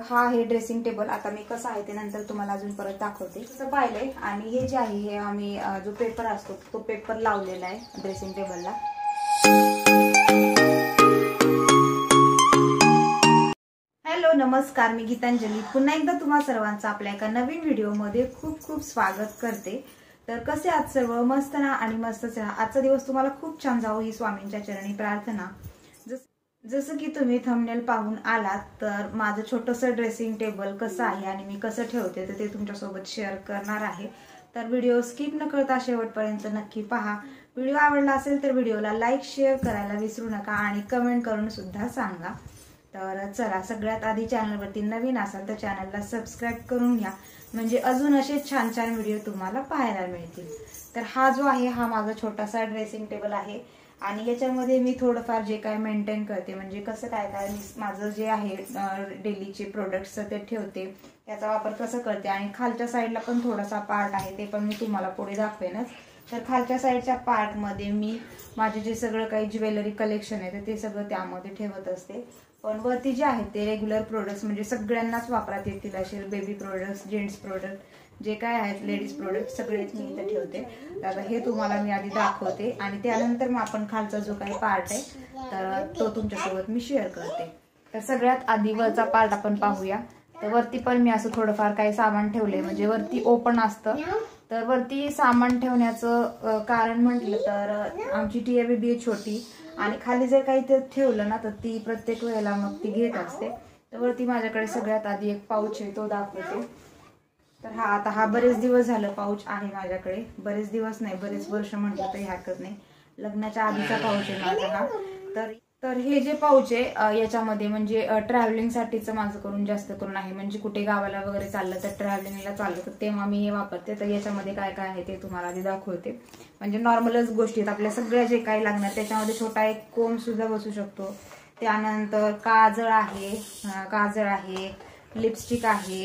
हा आहे dressing table. आता मी कसं आहे ते नंतर तुम्हाला अजून परत दाखवते। तसं पाहिलंय आणि हे जे आहे हे आम्ही जो पेपर असतो तो पेपर लावलेला आहे ड्रेसिंग टेबलला। हॅलो नमस्कार, मी गीतांजली पुन्हा एकदा तुम्हा सर्वांचं आपल्या एका नवीन व्हिडिओमध्ये खूप खूप स्वागत करते। तर कसे आहात सर्व? मस्त ना? आणि मस्तच राहा। आजचा दिवस तुम्हाला खूप छान जावो ही स्वामींच्या चरणी प्रार्थना। जसं की तुम्ही थंबनेल पाहून आलात तर माझं छोटंसं ड्रेसिंग टेबल कसं आहे आणि मी कसं ठेवते तर ते तुमच्यासोबत शेअर करणार आहे। तर व्हिडिओ स्किप न करता शेवटपर्यंत नक्की पहा। व्हिडिओ आवडला असेल तर व्हिडिओला लाईक शेअर करायला विसरू नका आणि कमेंट करून सुद्धा सांगा। तर चला, सगळ्यात आधी चॅनलवरती नवीन असाल तर चॅनलला सबस्क्राईब करून घ्या, म्हणजे अजून असे छान छान व्हिडिओ तुम्हाला पाहायला मिळतील। तर हा जो आहे हा माझा छोटासा ड्रेसिंग टेबल आहे आणि याच्यामध्ये मी थोडंफार जे काय मेंटेन करते, म्हणजे कसं काय माझं जे आहे डेलीचे प्रोडक्ट्स ते ठेवते, त्याचा वापर कसं करते आणि खालच्या साईडला पण थोडासा पार्ट आहे ते पण मी तुम्हाला पुढे दाखवेनच। तर खालच्या साईडच्या पार्टमध्ये मी माझे जे सगळं काही ज्वेलरी कलेक्शन आहे ते सगळं त्यामध्ये ठेवत असते। पण वरती जे आहेत ते रेग्युलर प्रोडक्ट्स, म्हणजे सगळ्यांनाच वापरात येतील असे बेबी प्रोडक्ट्स, जेंट्स प्रोडक्ट जे काय आहेत, लेडीज प्रोडक्ट सगळेच मी इथे ठेवते। तर हे तुम्हाला मी आधी दाखवते आणि त्यानंतर मग आपण खालचा जो काही पार्ट आहे तर तो तुमच्यासोबत मी शेअर करते। तर सगळ्यात आधी वरचा पार्ट आपण पाहूया। तर वरती पण मी असं थोडंफार काही सामान ठेवले, म्हणजे वरती ओपन असतं। तर वरती सामान ठेवण्याचं कारण म्हटलं तर आमची टिया बेबी आहे छोटी आणि खाली जर काही ते ठेवलं ना तर ती प्रत्येक वेळेला मग ती घेत असते। तर वरती माझ्याकडे सगळ्यात आधी एक पाऊच आहे तो दाखवते। तर हा बरेच दिवस झालं पाऊच आहे माझ्याकडे, बरेच दिवस नाही बरेच वर्ष म्हटलं तरी हरकत नाही, लग्नाच्या आधीचा पाऊच आहे माझा हा। तर हे जे पाऊच आहे याच्यामध्ये म्हणजे ट्रॅव्हलिंग साठीचं माझं करून जास्त करून आहे, म्हणजे कुठे गावाला वगैरे चाललं तर ट्रॅव्हलिंगला चाललं तर तेव्हा मी हे वापरते। तर याच्यामध्ये काय काय आहे ते तुम्हाला आधी दाखवते। म्हणजे नॉर्मलच गोष्टी आहेत आपल्या सगळ्या जे काही लागणार, त्याच्यामध्ये छोटा एक कोम सुद्धा बसू शकतो। त्यानंतर काजळ आहे, लिपस्टिक आहे,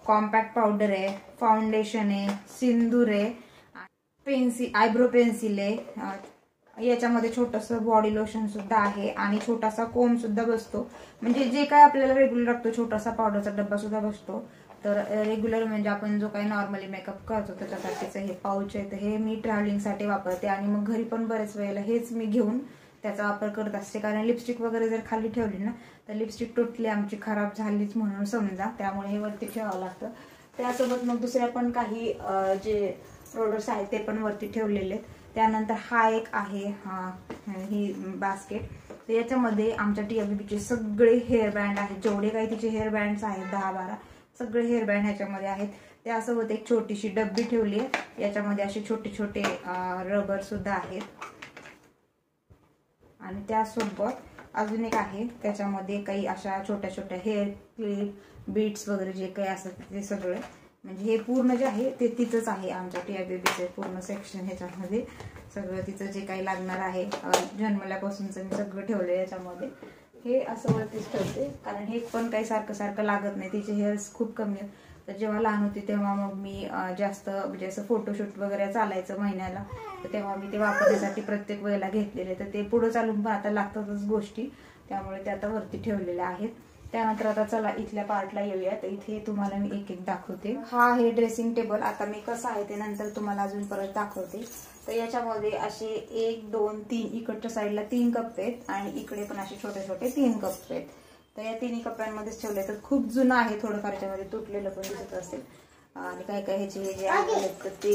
कॉम्पॅक्ट पावडर आहे, फाउंडेशन आहे, सिंदूर आहे, पेन्सिल, आयब्रो पेन्सिल आहे, याच्यामध्ये छोटंसं बॉडी लोशन सुद्धा आहे आणि छोटासा कोम सुद्धा बसतो। म्हणजे जे काय आपल्याला रेग्युलर लागतो, छोटासा पावडरचा डब्बा सुद्धा बसतो। तर रेग्युलर म्हणजे आपण जो काही नॉर्मली मेकअप करतो त्याच्यासाठीचं हे पाऊच आहे। तर हे मी ट्रॅव्हलिंगसाठी वापरते आणि मग घरी पण बरेच वेळेला हेच मी घेऊन त्याचा वापर करत असते। कारण लिपस्टिक वगैरे जर खाली ठेवली ना तर लिपस्टिक टोटली आमची खराब झालीच म्हणून समजा, त्यामुळे हे वरती ठेवावं लागतं। त्यासोबत मग दुसऱ्या पण काही जे प्रोडक्ट्स आहेत ते पण वरती ठेवलेले आहेत। त्यानंतर हा एक आहे ही बास्केट। तर याच्यामध्ये आमच्या टिया बेबीचे सगळे हेअर बँड आहेत, जेवढे काही तिचे हेअर बँड्स आहेत 10-12 सगळे हेअर बँड ह्याच्यामध्ये आहेत। त्यासोबत एक छोटीशी डब्बी ठेवली आहे, याच्यामध्ये असे छोटे छोटे रबर सुद्धा आहेत आणि त्यासोबत अजून एक आहे त्याच्यामध्ये काही अशा छोट्या छोट्या हेअर क्लिप, बीट्स वगैरे जे काही असतात ते सगळे, म्हणजे हे पूर्ण जे आहे ते तिचंच आहे आमच्या टिया बेबीचे पूर्ण सेक्शन। ह्याच्यामध्ये सगळं तिचं जे काही लागणार आहे जन्मल्यापासूनचं मी सगळं ठेवलं याच्यामध्ये। हे असं वरतीच ठेवते कारण हे पण काही सारखं सारखं लागत नाही, तिचे हेअर्स खूप कमी आहेत। तर जेव्हा लहान होती तेव्हा मग मी जास्त म्हणजे असं फोटोशूट वगैरे चालायचं महिन्याला, तर तेव्हा मी ते वापरण्यासाठी प्रत्येक वेळेला घेतलेले। तर ते पुढे चालून पण आता लागतातच गोष्टी, त्यामुळे ते आता वरती ठेवलेल्या आहेत। त्यानंतर आता चला इथल्या पार्टला येऊया। तर इथे तुम्हाला मी एक एक दाखवते। हा आहे ड्रेसिंग टेबल। आता मी कसं आहे ते नंतर तुम्हाला अजून परत दाखवते। तर याच्यामध्ये असे 1 2 3 इकडच्या साईडला 3 कप्पे आहेत आणि इकडे पण असे छोटे छोटे 3 कप्पे आहेत। तर या 3 कप्प्यांमध्येच ठेवले। तर खूप जुनं आहे, थोडंफार याच्यामध्ये तुटलेलं पण दिसत असेल आणि काय काय ह्याचे जे आहेत ते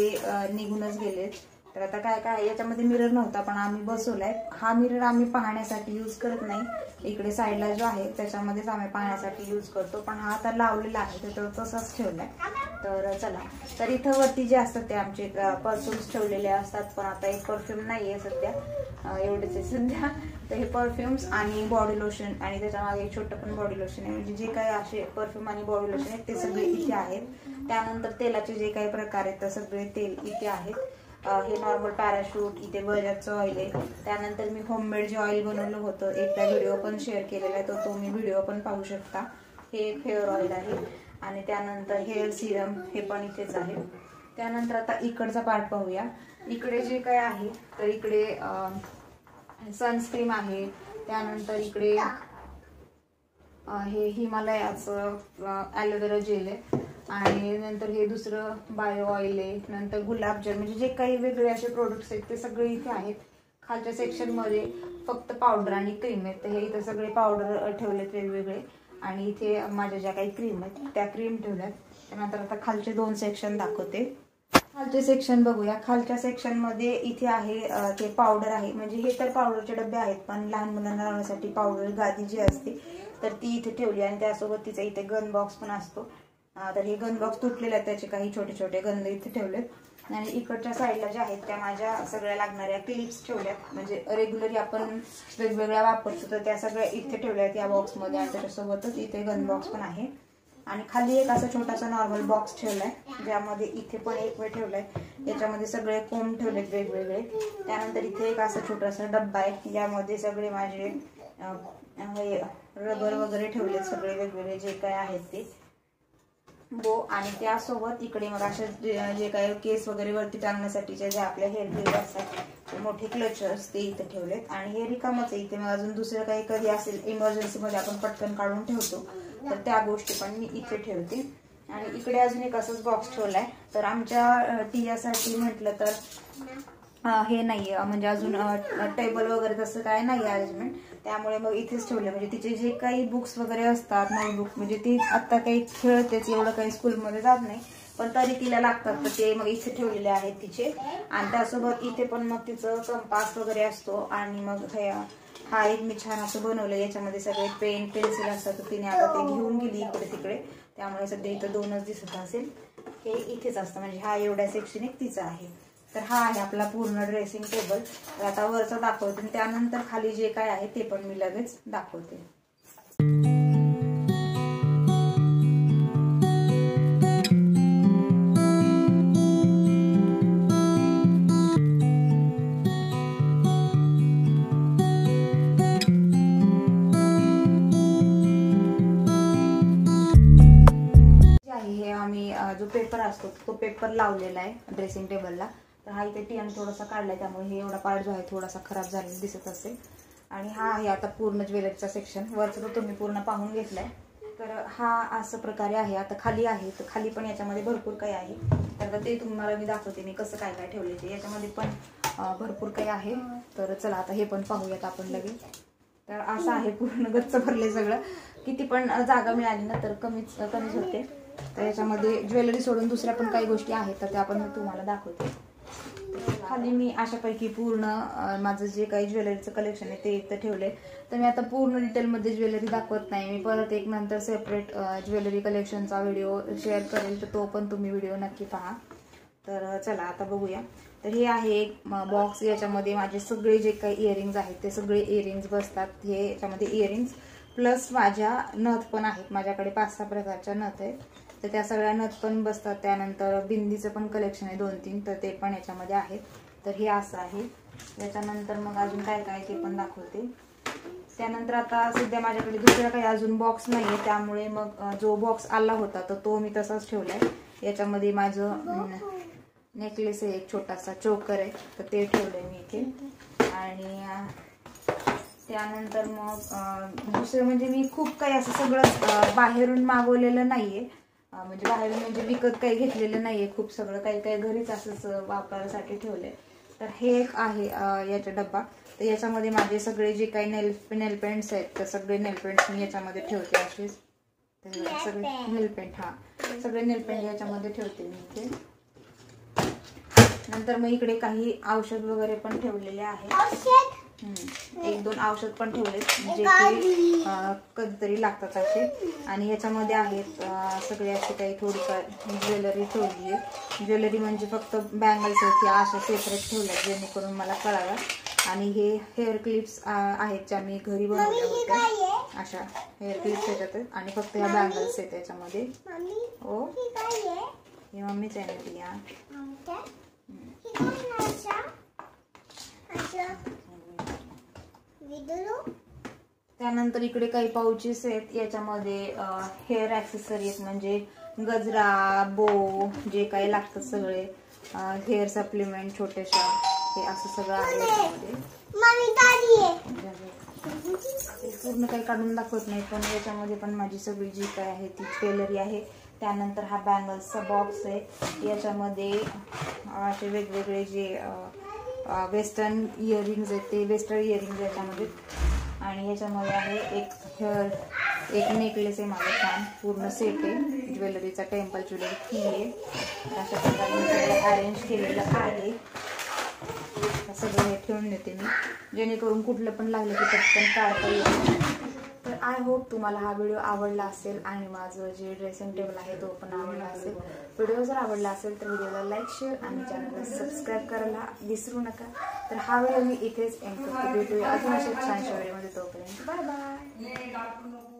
निघूनच गेलेत। तर आता काय काय याच्यामध्ये मिरर नव्हता पण आम्ही बसवलाय। हा मिरर आम्ही पाहण्यासाठी यूज करत नाही, इकडे साईडला जो आहे त्याच्यामध्येच आम्ही पाहण्यासाठी यूज करतो, पण हा आता लावलेला आहे तर तसाच ठेवलाय। तर चला, तर इथं वरती जे असतात ते आमचे परफ्युम्स ठेवलेले असतात, पण आता एक परफ्यूम नाहीये सध्या, एवढेच आहे सध्या। तर हे परफ्युम्स आणि बॉडी लोशन आणि त्याच्या मागे एक छोटं पण बॉडी लोशन आहे, म्हणजे जे काही असे परफ्यूम आणि बॉडी लोशन आहेत ते सगळे इथे आहेत। त्यानंतर तेलाचे जे काही प्रकार आहेत ते सगळे तेल इथे आहेत। हे नॉर्मल पॅराशूट, इथे बजाजचं ऑइल आहे। त्यानंतर मी होममेड जे ऑइल बनवलं होतं एकदा व्हिडिओ पण शेअर केलेला आहे, तो तुम्ही व्हिडिओ पण पाहू शकता। हे एक हेअर ऑइल आहे आणि त्यानंतर हेअर सिरम हे पण इथेच आहे। त्यानंतर आता इकडचा पार्ट पाहूया। इकडे जे काय आहे तर इकडे सनस्क्रीम आहे, त्यानंतर इकडे हे हिमालयाचं ॲलोवेरा जेल आहे आणि नंतर हे दुसरं बायो ऑइल आहे, नंतर गुलाबजल, म्हणजे जे काही वेगळे असे प्रोडक्ट्स आहेत ते सगळे इथे आहेत. खालच्या सेक्शनमध्ये फक्त पावडर आणि क्रीम आहेत. तर हे इथं सगळे पावडर ठेवलेत वेगवेगळे आणि इथे माझ्या ज्या काही क्रीम आहेत त्या क्रीम ठेवल्यात. त्यानंतर आता खालचे 2 सेक्शन दाखवते. खालचे सेक्शन बघूया. खालच्या सेक्शनमध्ये इथे आहे ते पावडर आहे, म्हणजे हे तर पावडरचे डबे आहेत, पण लहान मुलांना लावण्यासाठी पावडर गादी जी असते तर ती इथे ठेवली आणि त्यासोबत तिचा इथे गन बॉक्स पण असतो. तर हे गन बॉक्स तुटलेले आहेत, त्याचे काही छोटे छोटे गन इथे ठेवलेत आणि इकडच्या साईडला ज्या आहेत त्या माझ्या सगळ्या लागणाऱ्या क्लिप्स ठेवल्यात, म्हणजे रेग्युलरली आपण वेगवेगळ्या वापरतो तर त्या सगळ्या इथे ठेवल्या आहेत या बॉक्समध्ये आणि त्याच्यासोबतच इथे गन बॉक्स पण आहे. आणि खाली एक असा छोटासा नॉर्मल बॉक्स ठेवलाय ज्यामध्ये इथे पण एक वेळ ठेवलाय, याच्यामध्ये सगळे कोंब ठेवलेत वेगवेगळे. त्यानंतर इथे एक असा छोटासा डब्बा आहे ज्यामध्ये सगळे माझे रबर वगैरे ठेवलेत, सगळे वेगवेगळे जे काय आहेत ते बो. आणि त्यासोबत इकडे मग अशा जे काही केस वगैरे वरती टांगण्यासाठीचे जे आपल्या हेअर क्लिप असतात मोठे क्लचर्स ते इथे ठेवलेत. आणि हे रिकामच आहे इथे, मग अजून दुसरं काही कधी असेल इमर्जन्सीमध्ये आपण पटकन काढून ठेवतो तर त्या गोष्टी पण मी इथे ठेवते. आणि इकडे अजून एक असंच बॉक्स ठेवलाय. तर आमच्या टियासाठी म्हटलं तर हे नाहीये, म्हणजे अजून टेबल वगैरे तसं काय नाही अरेंजमेंट, त्यामुळे मग इथेच ठेवले. म्हणजे तिचे जे काही बुक्स वगैरे असतात नोटबुक, म्हणजे ती आता काही खेळतेच, एवढं काही स्कूलमध्ये जात नाही पण तरी तिला लागतात तर ते मग इथे ठेवलेले आहेत तिचे. आणि त्यासोबत इथे पण मग तिचं कंपास वगैरे असतो. आणि मग हा एक मी छान असं बनवलं, याच्यामध्ये सगळे पेन पेन्सिल असतात तर तिने आता ते घेऊन गेली इकडे तिकडे, त्यामुळे सध्या इथं 2च दिसत असेल. हे इथेच असतं, म्हणजे हा एवढ्या सेक्शन एक तिचा आहे. तर हा आहे आपला पूर्ण ड्रेसिंग टेबल. तर आता वरचा दाखवते आणि त्यानंतर खाली जे काय आहे ते पण मी लगेच दाखवते. हे आम्ही जो पेपर असतो तो पेपर लावलेला आहे ड्रेसिंग टेबलला. तर हा इथे टियाने थोडासा काढलाय त्यामुळे हे एवढा पार्ट जो आहे थोडासा खराब झालेला दिसत असेल. आणि हा आहे आता पूर्ण ज्वेलरीचा सेक्शन. वरचा तर तुम्ही पूर्ण पाहून घेतलाय. तर हा असं प्रकारे आहे. आता खाली आहे, तर खाली पण याच्यामध्ये भरपूर काही आहे. तर ते तुम्हाला मी दाखवते मी कसं काय काय ठेवले ते. याच्यामध्ये पण भरपूर काही आहे. तर चला आता हे पण पाहूयात आपण लगेच. तर असं आहे पूर्ण गच्च भरले सगळं. किती पण जागा मिळाली ना तर कमीच होते. तर याच्यामध्ये ज्वेलरी सोडून दुसऱ्या पण काही गोष्टी आहेत तर त्या पण मी तुम्हाला दाखवते. खाली मी अशापैकी पूर्ण माझं जे काही ज्वेलरीचं कलेक्शन आहे ते इथं ठेवले. तर मी आता पूर्ण डिटेलमध्ये ज्वेलरी दाखवत नाही. मी परत एक नंतर सेपरेट ज्वेलरी कलेक्शनचा व्हिडिओ शेअर करेल, तर तो पण तुम्ही व्हिडिओ नक्की पहा. तर चला आता बघूया. तर हे आहे एक बॉक्स. याच्यामध्ये माझे सगळे जे काही इयरिंग्स आहेत ते सगळे इयरिंग्स बसतात. हे याच्यामध्ये इयरिंग्स प्लस माझ्या नथ पण आहेत. माझ्याकडे 5-6 प्रकारच्या नथ आहेत तर त्या सगळ्या नथ पण बसतात. त्यानंतर बिंदीचं पण कलेक्शन आहे 2-3 तर ते पण याच्यामध्ये आहेत. तर हे असं आहे. त्याच्यानंतर मग अजून काय काय ते पण दाखवते. त्यानंतर आता सध्या माझ्याकडे दुसरा काही अजून बॉक्स नाही आहे, त्यामुळे मग जो बॉक्स आला होता तर तो मी तसाच ठेवलाय. याच्यामध्ये माझं नेकलेस आहे, एक छोटासा चोकर आहे तर ते ठेवलंय मी इथे. आणि त्यानंतर मग दुसरं म्हणजे मी खूप काही असं सगळं बाहेरून मागवलेलं नाहीये, म्हणजे बाहेरून म्हणजे विकत काही घेतलेलं नाहीये. खूप सगळं काही काही घरीच असंच वापरासाठी ठेवलंय. तर हे एक आहे याचा डब्बा. तर याच्यामध्ये माझे सगळे जे काही नेल पेंट्स आहेत तर सगळे नेल पेंट्स मी याच्यामध्ये ठेवते असेच. सगळे नेल पेंट सगळे नेल पेंट याच्यामध्ये ठेवते मी इथे. नंतर मग इकडे काही औषध वगैरे पण ठेवलेले आहेत. 1-2 औषध पण ठेवले जे की कधीतरी लागतात असे. आणि याच्यामध्ये आहेत सगळे असे काही थोडीफार ज्वेलरी ठेवली आहे. ज्वेलरी म्हणजे फक्त बँगल्स आहेत अशा सेपरेट ठेवल्या जेणेकरून मला कळावं. आणि हे हेअर क्लिप्स आहेत ज्या मी घरी बनवल्या होत्या. अशा हेअर क्लिप्स याच्यात आणि फक्त ह्या बँगल्स आहेत त्याच्यामध्ये. हो ही मम्मीच आहे ना ती या. त्यानंतर इकडे काही पाउचेस आहेत. याच्यामध्ये हेअर ॲक्सेसरी आहेत, म्हणजे गजरा, बो जे काही लागतात सगळे, हेअर सप्लिमेंट छोट्याशा, हे असं सगळं आहे याच्यामध्ये. पूर्ण काही काढून दाखवत नाही, पण याच्यामध्ये पण माझी सगळी जी काय आहे ती ज्वेलरी आहे. त्यानंतर हा बँगल्सचा बॉक्स आहे, याच्यामध्ये असे वेगवेगळे जे वेस्टर्न इयरिंग्ज आहेत ते वेस्टर्न इयरिंग्ज याच्यामध्ये. आणि याच्यामध्ये आहे एक नेकलेस आहे माझा छान पूर्ण सेट आहे ज्वेलरीचा, टेम्पल ज्वेलरी की आहे. अशा प्रकारे मी सगळं अरेंज केलेलं आहे. सगळं हे ठेवून देते मी, जेणेकरून कुठलं पण लागलं की पटकन काढता येईल. तर आय होप तुम्हाला हा व्हिडिओ आवडला असेल आणि माझं जे ड्रेसिंग टेबल आहे तो पण आवडला असेल. व्हिडिओ जर आवडला असेल तर व्हिडिओला लाईक, शेअर आणि चॅनलला सबस्क्राईब करायला विसरू नका. तर हा व्हिडिओ मी इथेच एंड करते. भेटूया अजून अशा छानशा व्हिडिओमध्ये, तोपर्यंत बाय बाय.